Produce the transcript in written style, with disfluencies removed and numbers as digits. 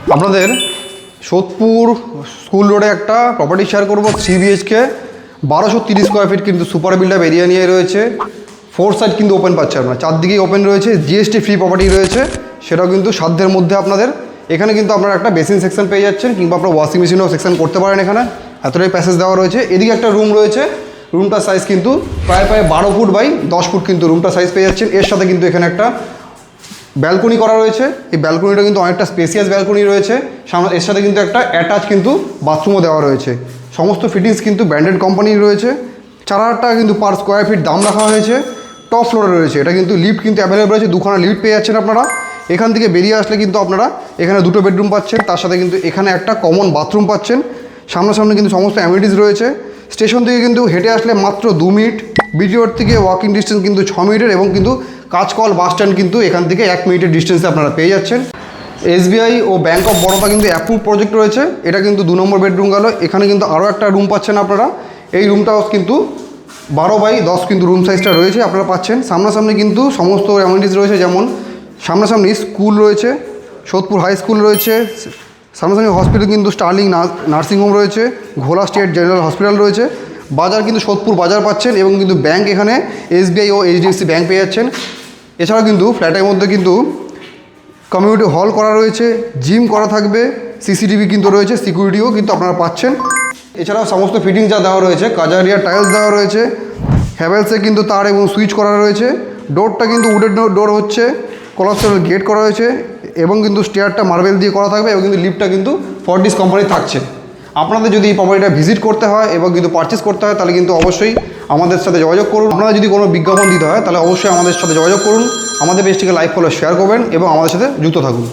আপনাদের সোদপুর স্কুল রোডে একটা প্রপার্টি শেয়ার করব 3 BHK 1230 স্কোয়ার ফিট কিন্তু সুপার বিল্ডআপ এরিয়া নিয়ে রয়েছে। 4 সাইড কিন্তু ওপেন পাচ্ছে আপনারা, চারদিকেই ওপেন রয়েছে, GST ফ্রি প্রপার্টি রয়েছে, সেটাও কিন্তু সাধ্যের মধ্যে আপনাদের। এখানে কিন্তু আপনারা একটা বেসিন সেকশন পেয়ে যাচ্ছেন, কিংবা আপনার ওয়াশিং মেশিনও সেকশন করতে পারেন। এখানে এতটাই প্যাসেজ দেওয়া রয়েছে। এদিকে একটা রুম রয়েছে, রুমটার সাইজ কিন্তু প্রায় 12 ফুট বাই 10 ফুট কিন্তু রুমটার সাইজ পেয়ে যাচ্ছেন। এর সাথে কিন্তু এখানে একটা ব্যালকনি করা রয়েছে। এই ব্যালকনিটা কিন্তু অনেকটা স্পেসিয়াস ব্যালকনি রয়েছে। এর সাথে কিন্তু একটা অ্যাটাচ কিন্তু বাথরুমও দেওয়া রয়েছে। সমস্ত ফিটিংস কিন্তু ব্র্যান্ডেড কোম্পানির রয়েছে। 4,000 টাকা কিন্তু পার স্কোয়ার ফিট দাম রাখা হয়েছে। টপ ফ্লোরে রয়েছে, এটা কিন্তু লিফট কিন্তু অ্যাভেলেবল রয়েছে, 2খানা লিফট পেয়ে যাচ্ছেন আপনারা। এখান থেকে বেরিয়ে আসলে কিন্তু আপনারা এখানে 2টো বেডরুম পাচ্ছেন, তার সাথে কিন্তু এখানে একটা কমন বাথরুম পাচ্ছেন। সামনাসামনি কিন্তু সমস্ত অ্যামিনিটিস রয়েছে। স্টেশন থেকে কিন্তু হেঁটে আসলে মাত্র 2 মিনিট, বিটিওর থেকে ওয়াকিং ডিস্টেন্স কিন্তু 6 মিনিটের, এবং কিন্তু কাঁচকল বাস স্ট্যান্ড কিন্তু এখান থেকে 1 মিনিটের ডিস্টেন্সে আপনারা পেয়ে যাচ্ছেন। SBI ও ব্যাঙ্ক অফ বরোদা কিন্তু অ্যাপ্রুভ প্রজেক্ট রয়েছে। এটা কিন্তু 2 নম্বর বেডরুম গেল। এখানে কিন্তু আরও একটা রুম পাচ্ছেন আপনারা। এই রুমটাও কিন্তু 12 বাই 10 কিন্তু রুম সাইজটা রয়েছে, আপনারা পাচ্ছেন। সামনাসামনি কিন্তু সমস্ত অ্যামিনিটিস রয়েছে, যেমন সামনাসামনি স্কুল রয়েছে, সোদপুর হাই স্কুল রয়েছে, সামনাসামনি হসপিটাল কিন্তু স্টার্লিং নার্সিংহোম রয়েছে, ঘোলা স্টেট জেনারেল হসপিটাল রয়েছে, বাজার কিন্তু সোদপুর বাজার পাচ্ছেন, এবং কিন্তু ব্যাংক এখানে SBI ও HDFC ব্যাংক পেয়ে যাচ্ছেন। এছাড়াও কিন্তু ফ্ল্যাটের মধ্যে কিন্তু কমিউনিটি হল করা রয়েছে, জিম করা থাকবে, CCTV কিন্তু রয়েছে, সিকিউরিটিও কিন্তু আপনারা পাচ্ছেন। এছাড়াও সমস্ত ফিটিং যা দেওয়া রয়েছে, কাজারিয়া টাইলস দেওয়া রয়েছে, হ্যাভেলসে কিন্তু তার এবং সুইচ করা রয়েছে। ডোরটা কিন্তু উডেন ডোর হচ্ছে, কলাপসেবল গেট করা হয়েছে, এবং কিন্তু স্টেয়ারটা মার্বেল দিয়ে করা থাকবে, এবং কিন্তু লিফটটা কিন্তু ফর্টিস কোম্পানি থাকছে। আপনাদের যদি এই প্রপার্টিটা ভিজিট করতে হয় এবং কিন্তু পারচেস করতে হয়, তাহলে কিন্তু অবশ্যই আমাদের সাথে যোগাযোগ করুন। আপনারা যদি কোনো বিজ্ঞাপন দিতে হয়, তাহলে অবশ্যই আমাদের সাথে যোগাযোগ করুন। আমাদের পেজটিকে লাইক ফলো শেয়ার করবেন এবং আমাদের সাথে যুক্ত থাকুন।